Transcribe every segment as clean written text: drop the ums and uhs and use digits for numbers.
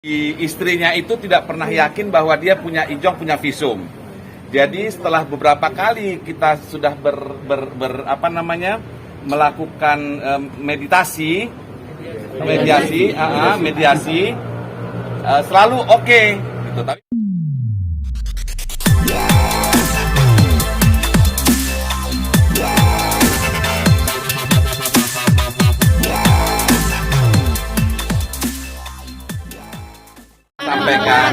Istrinya itu tidak pernah yakin bahwa dia punya ijong, punya visum. Jadi setelah beberapa kali kita sudah melakukan mediasi, selalu oke, gitu. Tapi sampaikan,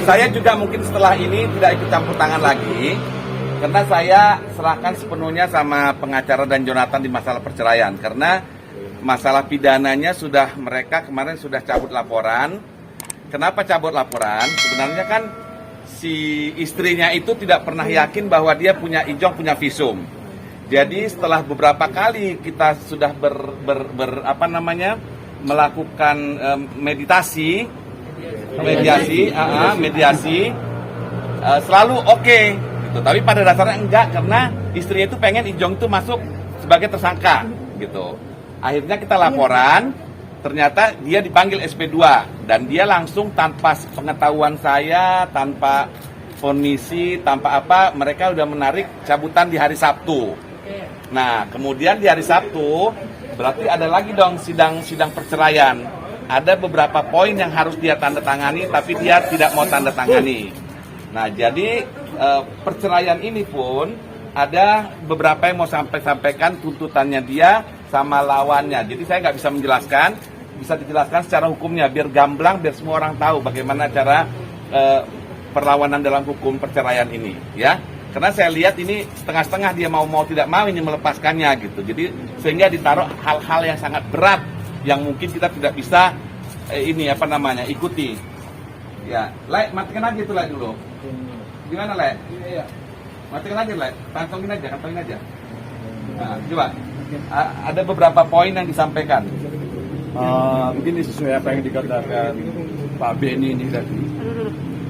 saya juga mungkin setelah ini tidak ikut campur tangan lagi, karena saya serahkan sepenuhnya sama pengacara dan Jonathan di masalah perceraian, karena masalah pidananya mereka kemarin sudah cabut laporan. Kenapa cabut laporan? Sebenarnya kan si istrinya itu tidak pernah yakin bahwa dia punya ijong, punya visum. Jadi setelah beberapa kali kita sudah melakukan mediasi, selalu oke, gitu. Tapi pada dasarnya enggak, karena istrinya itu pengen ijong itu masuk sebagai tersangka, gitu. Akhirnya kita laporan, ternyata dia dipanggil SP2 dan dia langsung tanpa pengetahuan saya, tanpa kondisi, tanpa apa, mereka udah menarik cabutan di hari Sabtu. Nah, kemudian di hari Sabtu berarti ada lagi dong sidang perceraian. Ada beberapa poin yang harus dia tanda tangani, tapi dia tidak mau tanda tangani. Nah, jadi perceraian ini pun ada beberapa yang mau sampaikan tuntutannya dia sama lawannya. Jadi saya nggak bisa menjelaskan, bisa dijelaskan secara hukumnya biar gamblang, biar semua orang tahu bagaimana cara perlawanan dalam hukum perceraian ini, ya. Karena saya lihat ini setengah-setengah, dia mau tidak mau ini melepaskannya, gitu. Jadi sehingga ditaruh hal-hal yang sangat berat yang mungkin kita tidak bisa ikuti. Ya, Le, matikan aja itu Le dulu. Gimana Le? Iya. Matikan aja Le, kantongin aja. Nah, coba. Ada beberapa poin yang disampaikan. Begini, sesuai apa yang dikatakan Pak Beni ini tadi.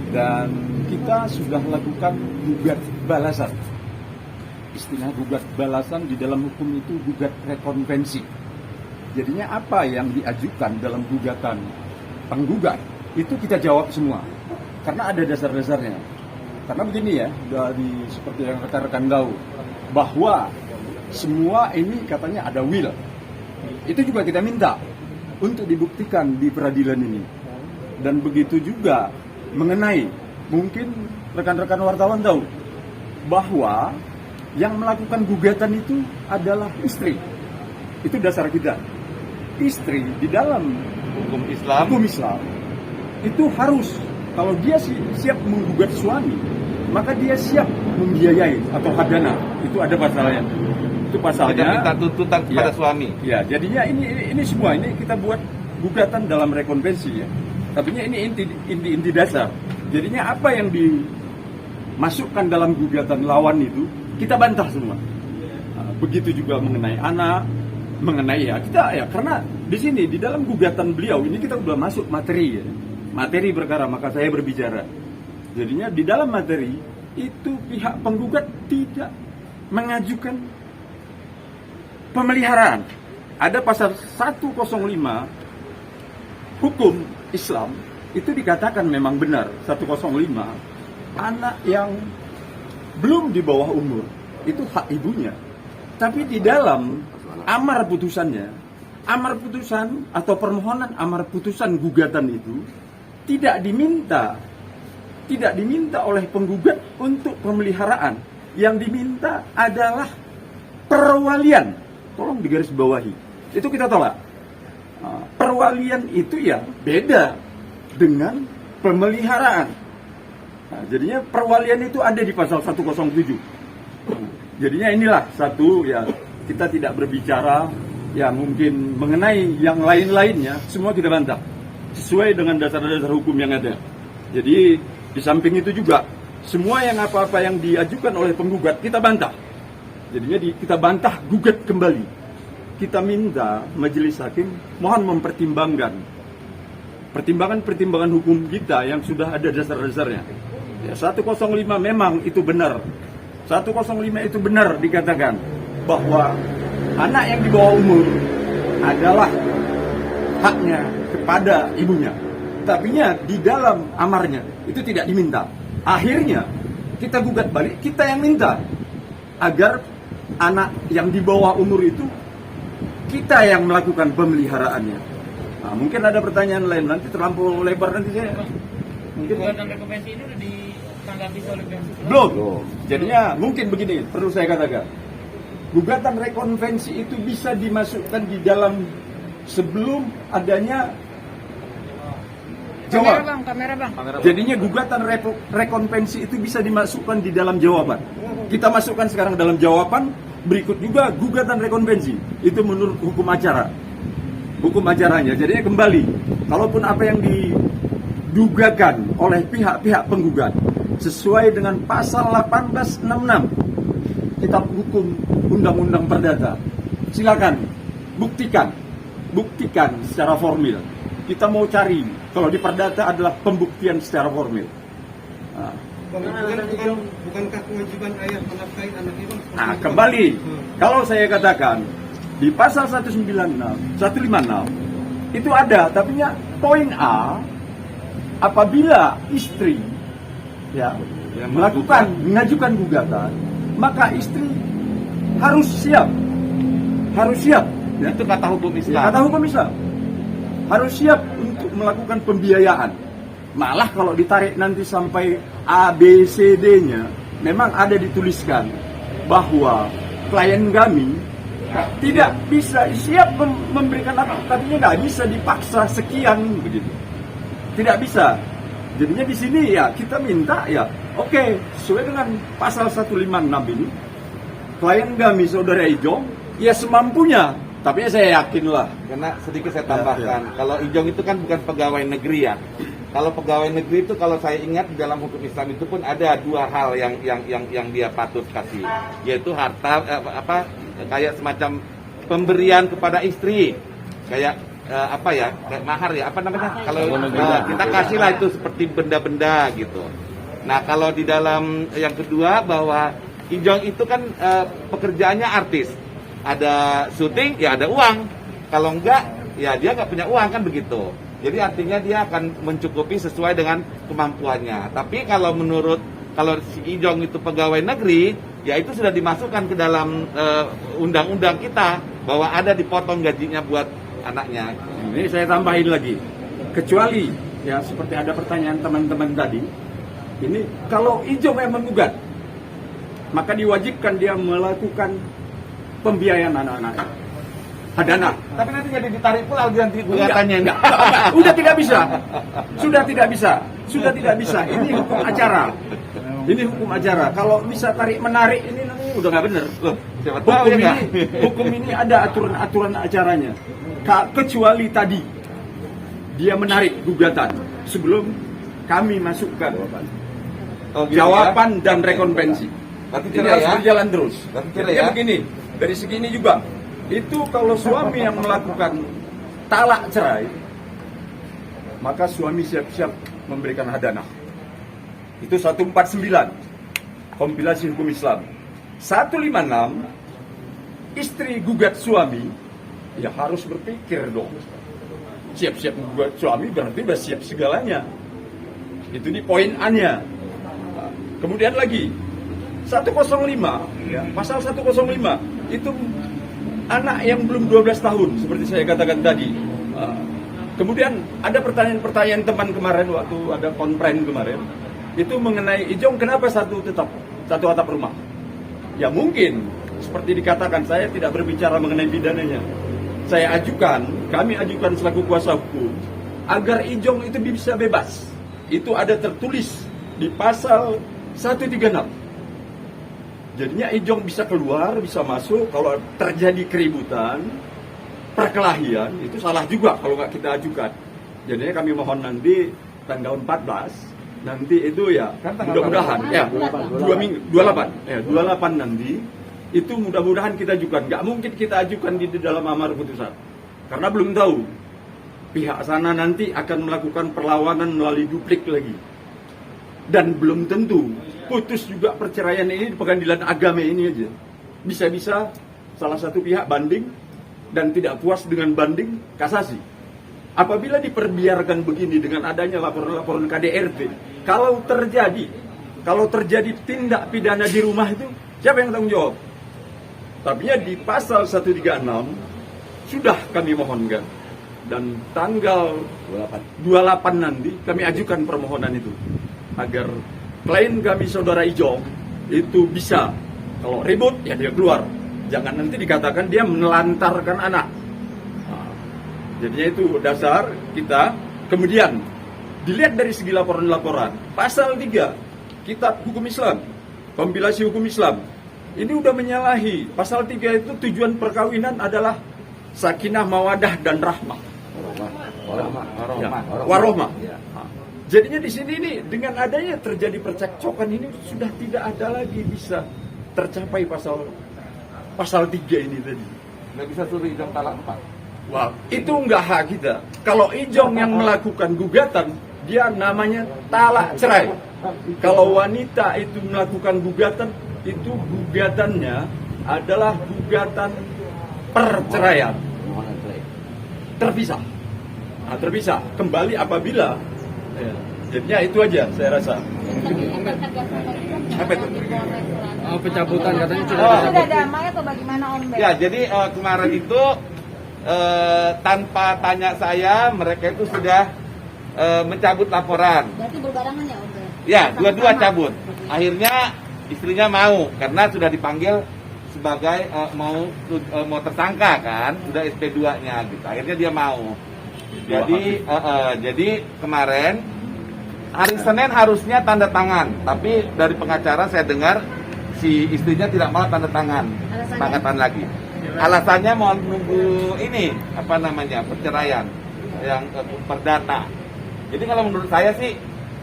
Dan kita sudah lakukan gugat balasan. Istilah gugat balasan di dalam hukum itu gugat rekonvensi. Jadinya apa yang diajukan dalam gugatan penggugat itu kita jawab semua. Karena ada dasar-dasarnya. Karena begini ya, dari seperti yang rekan-rekan tahu, bahwa semua ini katanya ada will. Itu juga kita minta untuk dibuktikan di peradilan ini. Dan begitu juga mengenai, mungkin rekan-rekan wartawan tahu bahwa yang melakukan gugatan itu adalah istri. Itu dasar kita. Istri di dalam hukum Islam itu harus, kalau dia siap menggugat suami, maka dia siap membiayai atau hadana. Itu ada pasalnya. Itu pasalnya. Minta tuntutan kepada suami. Ya, jadinya ini semua ini kita buat gugatan dalam rekonvensi ya. Tapi ini inti dasar. Jadinya apa yang dimasukkan dalam gugatan lawan itu kita bantah semua. Begitu juga mengenai anak, mengenai karena di sini di dalam gugatan beliau ini kita udah masuk materi perkara, maka saya berbicara. Jadinya di dalam materi itu pihak penggugat tidak mengajukan pemeliharaan. Ada pasal 105 hukum Islam itu dikatakan memang benar 105, anak yang belum di bawah umur itu hak ibunya. Tapi di dalam amar putusan atau permohonan amar putusan gugatan itu tidak diminta oleh penggugat untuk pemeliharaan. Yang diminta adalah perwalian. Tolong digarisbawahi. Itu kita tolak. Perwalian itu ya beda dengan pemeliharaan. Nah, jadinya perwalian itu ada di pasal 107. Jadinya inilah satu ya, kita tidak berbicara ya mungkin mengenai yang lain-lainnya, semua kita bantah sesuai dengan dasar-dasar hukum yang ada. Jadi di samping itu juga semua yang apa-apa yang diajukan oleh penggugat kita bantah. Jadinya kita bantah gugat kembali. Kita minta majelis hakim mohon mempertimbangkan pertimbangan hukum kita yang sudah ada dasar-dasarnya. Ya, 105 memang itu benar. 105 itu benar dikatakan bahwa anak yang di bawah umur adalah haknya kepada ibunya. Tapinya di dalam amarnya itu tidak diminta. Akhirnya kita gugat balik, kita yang minta agar anak yang di bawah umur itu kita yang melakukan pemeliharaannya. Nah, mungkin ada pertanyaan lain, nanti terlampau lebar nanti saya. Mungkin Gugatan rekomendasi ini udah ditanggapi oleh pihak belum. Jadinya mungkin begini, perlu saya katakan. Gugatan rekonvensi itu bisa dimasukkan di dalam sebelum adanya kamera jawab. bang. Jadinya gugatan rekonvensi itu bisa dimasukkan di dalam jawaban. Kita masukkan sekarang dalam jawaban, berikut juga gugatan rekonvensi. Itu menurut hukum acara. Hukum acaranya. Jadinya kembali, kalaupun apa yang didugakan oleh pihak-pihak penggugat sesuai dengan pasal 1866 Kitab Hukum Undang-Undang Perdata, silakan buktikan secara formil. Kita mau cari, kalau di perdata adalah pembuktian secara formil. Nah, Bukankah kewajiban ayah menafkahi anaknya, Bang? nah, kembali, kalau saya katakan di pasal 156 itu ada, tapi poin A, apabila istri mengajukan gugatan, maka istri harus siap. Ya. Itu kata hukum Islam. Ya, kata hukum Islam harus siap untuk melakukan pembiayaan. Malah kalau ditarik nanti sampai A, B, C, D-nya, memang ada dituliskan bahwa klien kami tidak bisa siap memberikan apa, tapi nggak bisa dipaksa sekian begitu. Tidak bisa. Jadinya di sini ya kita minta ya, oke, sesuai dengan pasal 156 ini, klien kami saudara Ijong ya semampunya. Tapi saya yakin lah, Karena sedikit saya tambahkan, kalau Ijong itu kan bukan pegawai negeri ya. Kalau pegawai negeri itu, kalau saya ingat di dalam hukum Islam itu pun ada dua hal yang dia patut kasih, yaitu harta kayak semacam pemberian kepada istri, kayak kayak mahar ya, apa namanya? Kalau kita kasihlah itu seperti benda-benda gitu. Nah, kalau di dalam yang kedua bahwa Ijong itu kan pekerjaannya artis. Ada syuting, ya ada uang. Kalau enggak, ya dia nggak punya uang, kan begitu. Jadi artinya dia akan mencukupi sesuai dengan kemampuannya. Tapi kalau si Ijong itu pegawai negeri, ya itu sudah dimasukkan ke dalam undang-undang kita bahwa ada dipotong gajinya buat anaknya. ini saya tambahin lagi. Kecuali ya seperti ada pertanyaan teman-teman tadi, ini kalau Ijong yang menggugat, maka diwajibkan dia melakukan pembiayaan anak-anaknya. Hadana. Tapi nanti jadi ditarik pula ganti gugatannya. Enggak. Udah tidak bisa. Sudah tidak bisa. Ini hukum acara. Kalau bisa tarik menarik ini nanti udah nggak bener. Loh, siapa tahu ya nggak? Hukum ini ada aturan acaranya. Kecuali tadi dia menarik gugatan sebelum kami masukkan jawaban dan rekonvensi. Berarti Ini cerai harus ya? berjalan terus. Berarti cerai Jadi ya? begini, dari segini juga. Itu kalau suami yang melakukan talak cerai, maka suami siap-siap memberikan hadanah. Itu 149 kompilasi hukum Islam. 156 istri gugat suami, ya harus berpikir dong. Siap-siap gugat suami berarti udah siap segalanya. Itu di poin A-nya. Kemudian lagi 105, ya, pasal 105 itu anak yang belum 12 tahun seperti saya katakan tadi. Kemudian ada pertanyaan-pertanyaan teman kemarin waktu ada konferen kemarin, itu mengenai Ijong kenapa satu atap rumah. Ya mungkin seperti dikatakan, saya tidak berbicara mengenai pidananya. Kami ajukan selaku kuasa hukum agar Ijong itu bisa bebas. Itu ada tertulis di pasal 136. Jadinya Ijong bisa keluar, bisa masuk. Kalau terjadi keributan, perkelahian, itu salah juga kalau nggak kita ajukan. Jadinya kami mohon nanti tanggal 14, nanti itu ya mudah-mudahan ya 28 nanti itu mudah-mudahan kita ajukan. Nggak mungkin kita ajukan di dalam amar putusan karena belum tahu pihak sana nanti akan melakukan perlawanan melalui duplik lagi, dan belum tentu putus juga perceraian ini di pengadilan agama ini aja. Bisa-bisa salah satu pihak banding dan tidak puas dengan banding, kasasi. Apabila diperbiarkan begini dengan adanya laporan-laporan KDRT, kalau terjadi tindak pidana di rumah itu, siapa yang tanggung jawab? Tapi di pasal 136 sudah kami mohonkan, dan tanggal 28 nanti kami ajukan permohonan itu agar klien kami saudara Ijong itu bisa, kalau ribut ya dia keluar, jangan nanti dikatakan dia menelantarkan anak. Nah, jadinya itu dasar kita. Kemudian dilihat dari segi laporan-laporan, pasal 3 Kitab Hukum Islam, kompilasi hukum Islam, ini udah menyalahi. Pasal 3 itu tujuan perkawinan adalah sakinah, mawadah, dan rahmah. Warohmah. Jadinya di sini ini dengan adanya terjadi percekcokan ini sudah tidak ada lagi bisa tercapai pasal 3 ini tadi. Nggak bisa suruh Ijong talak 4. Wah, itu enggak hak kita. Kalau Ijong yang melakukan gugatan, dia namanya talak cerai. Kalau wanita itu melakukan gugatan, itu gugatannya adalah gugatan perceraian. Terpisah. Nah, terpisah. Kembali apabila jadinya itu aja saya rasa. Apa itu? Pencabutan katanya Sudah damai atau bagaimana Om Ben? Ya, jadi kemarin itu tanpa tanya saya, mereka itu sudah mencabut laporan. Berarti berbarengan ya Om Ben? Ya, dua-dua cabut. Akhirnya istrinya mau karena sudah dipanggil sebagai mau tersangka kan, sudah SP2-nya gitu. Akhirnya dia mau. Jadi kemarin hari Senin harusnya tanda tangan, tapi dari pengacara saya dengar si istrinya tidak mau tanda tangan, sepakatan lagi. Alasannya mau nunggu ini perceraian yang perdata. Jadi kalau menurut saya sih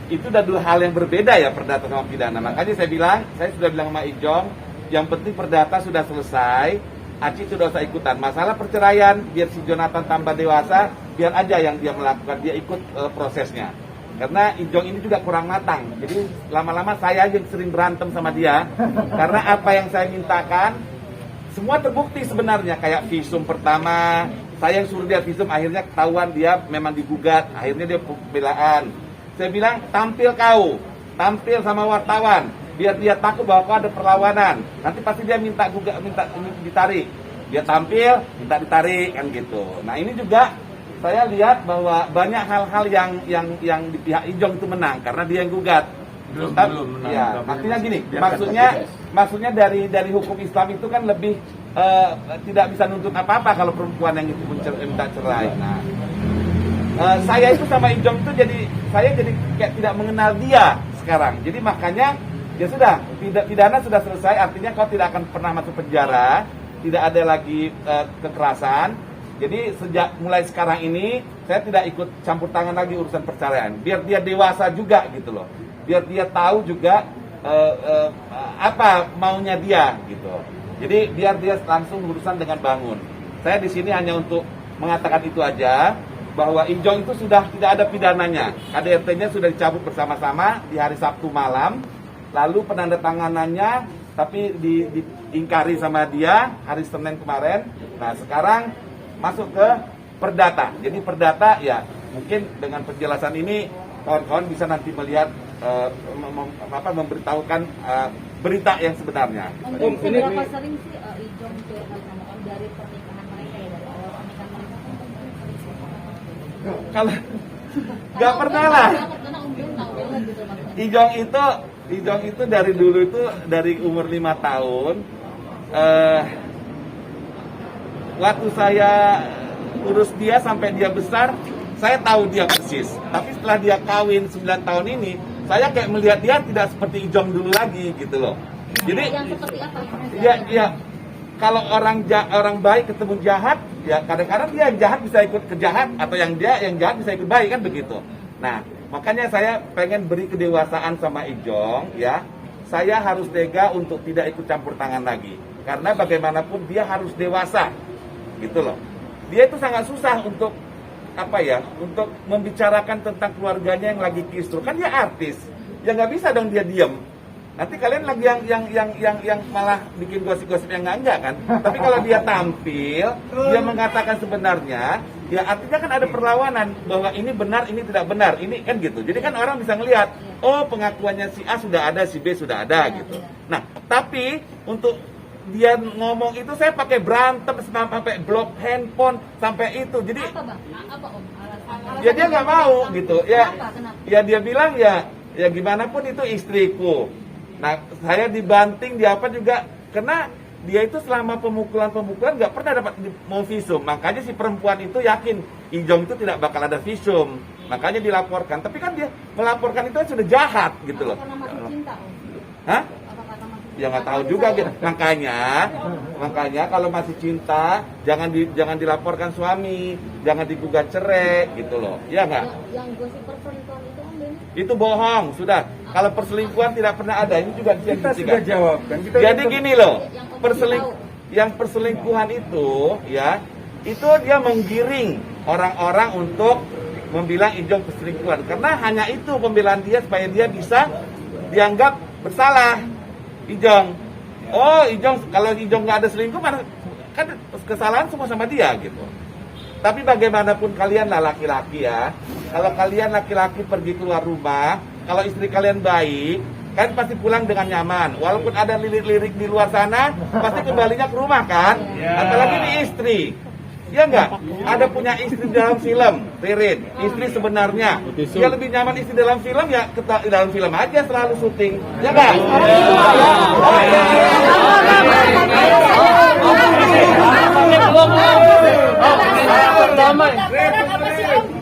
itu udah dua hal yang berbeda ya, perdata sama pidana. Makanya saya sudah bilang sama Ijong, yang penting perdata sudah selesai, Aci sudah usah ikutan. Masalah perceraian biar si Jonathan tambah dewasa, biar aja yang dia melakukan, dia ikut prosesnya. Karena Ijong ini juga kurang matang. Jadi lama-lama saya aja yang sering berantem sama dia. Karena apa yang saya mintakan semua terbukti sebenarnya. Kayak visum pertama, saya yang suruh dia visum, akhirnya ketahuan dia memang digugat. Akhirnya dia pembelaan. Saya bilang tampil sama wartawan, biar dia takut bahwa kau ada perlawanan. Nanti pasti dia minta ditarik. Dia tampil, minta ditarik kan gitu. Nah ini juga saya lihat bahwa banyak hal-hal yang di pihak Ijong itu menang karena dia yang gugat. Belum menang. Ya, artinya gini, maksudnya dari hukum Islam itu kan lebih tidak bisa nuntut apa-apa kalau perempuan yang itu minta cerai. Nah, saya itu sama Ijong itu saya jadi kayak tidak mengenal dia sekarang. Jadi makanya ya sudah, pidana sudah selesai, artinya kau tidak akan pernah masuk penjara, tidak ada lagi kekerasan. Jadi sejak mulai sekarang ini saya tidak ikut campur tangan lagi urusan perceraian. Biar dia dewasa juga gitu loh. Biar dia tahu juga apa maunya dia gitu. Jadi biar dia langsung urusan dengan bangun. Saya di sini hanya untuk mengatakan itu aja, bahwa Ijong itu sudah tidak ada pidananya. KDRT-nya sudah dicabut bersama-sama di hari Sabtu malam. Lalu penandatanganannya tapi diingkari sama dia hari Senin kemarin. Nah sekarang masuk ke perdata. Jadi perdata ya mungkin dengan penjelasan ini kawan-kawan bisa nanti melihat memberitahukan berita yang sebenarnya. Om, seberapa sering sih Ijong curhat sama Om dari pernikahan mereka ya, dari awal pernikahan mereka? Kalau nggak pernah lah. Karena Om Ben tahu banget gitu maksudnya. Ijong itu dari dulu itu dari umur 5 tahun. Waktu saya urus dia sampai dia besar, saya tahu dia persis. Tapi setelah dia kawin 9 tahun ini, saya kayak melihat dia tidak seperti Ijong dulu lagi gitu loh. Jadi yang seperti apa? ya kalau orang baik ketemu jahat, ya kadang-kadang dia yang jahat bisa ikut ke jahat, atau yang jahat bisa ikut baik kan begitu. Nah, makanya saya pengen beri kedewasaan sama Ijong ya. Saya harus tega untuk tidak ikut campur tangan lagi. Karena bagaimanapun dia harus dewasa. Gitu loh. Dia itu sangat susah untuk untuk membicarakan tentang keluarganya yang lagi kisruh. Kan dia artis. Ya nggak bisa dong dia diam. Nanti kalian lagi yang malah bikin gosip-gosip yang enggak kan. Tapi kalau dia tampil, dia mengatakan sebenarnya, ya artinya kan ada perlawanan bahwa ini benar, ini tidak benar, ini kan gitu. Jadi kan orang bisa ngelihat, oh pengakuannya si A sudah ada, si B sudah ada gitu. Nah, tapi untuk dia ngomong itu saya pakai berantem sampai blok handphone sampai itu. Jadi Apa bang? Apa om? Alasan ya dia nggak mau gitu. Ya, Kenapa? ya dia bilang ya gimana pun itu istriku. Nah, saya dibanting di apa juga karena dia itu selama pemukulan nggak pernah dapat mau visum. Makanya si perempuan itu yakin Ijong itu tidak bakal ada visum. Makanya dilaporkan. Tapi kan dia melaporkan itu sudah jahat gitu loh. Karena masih cinta om. Hah? Apa kata masih Ya nggak tahu Atau juga saya? gitu. Makanya kalau masih cinta jangan dilaporkan suami, jangan digugat cerai gitu loh. Ya nggak? Yang gosip perselingkuhan itu om Benny? Itu bohong sudah. Kalau perselingkuhan tidak pernah ada, ini juga dia Kita buktikan. sudah jawab kan. Kita Jadi gini loh, Yang yang perselingkuhan itu ya, itu dia menggiring orang-orang untuk membilang Ijong perselingkuhan karena hanya itu pembelaan dia supaya dia bisa dianggap bersalah. Ijong, oh Ijong, kalau Ijong nggak ada selingkuh kan kesalahan semua sama dia gitu. Tapi bagaimanapun kalian lah laki-laki ya, kalau kalian laki-laki pergi keluar rumah, kalau istri kalian baik, kan pasti pulang dengan nyaman. Walaupun ada lirik-lirik di luar sana, pasti kembalinya ke rumah kan? Apalagi di istri. Ya enggak? Ada punya istri dalam film, Ririn. Istri sebenarnya. Dia lebih nyaman istri dalam film ya dalam film aja selalu syuting. Ya enggak?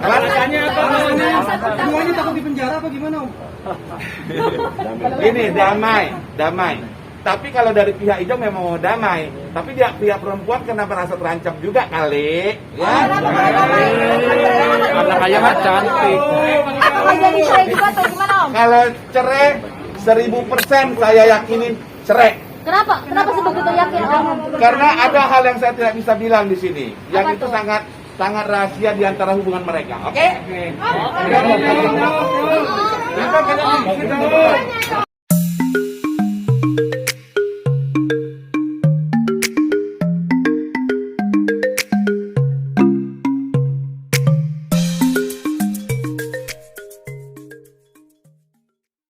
Alasannya apa? Semuanya takut di penjara apa gimana om? Ini damai. Tapi kalau dari pihak Ijong memang mau damai, tapi pihak perempuan kena merasa terancam juga kali, ya. Karena kayaknya cantik. Apa jadi cerai juga atau gimana om? Kalau cerai 1000% saya yakinin cerai. Kenapa? Kenapa sebegitu yakin om? Karena ada hal yang saya tidak bisa bilang di sini, yang Apa itu tuh? sangat rahasia di antara hubungan mereka. Oke?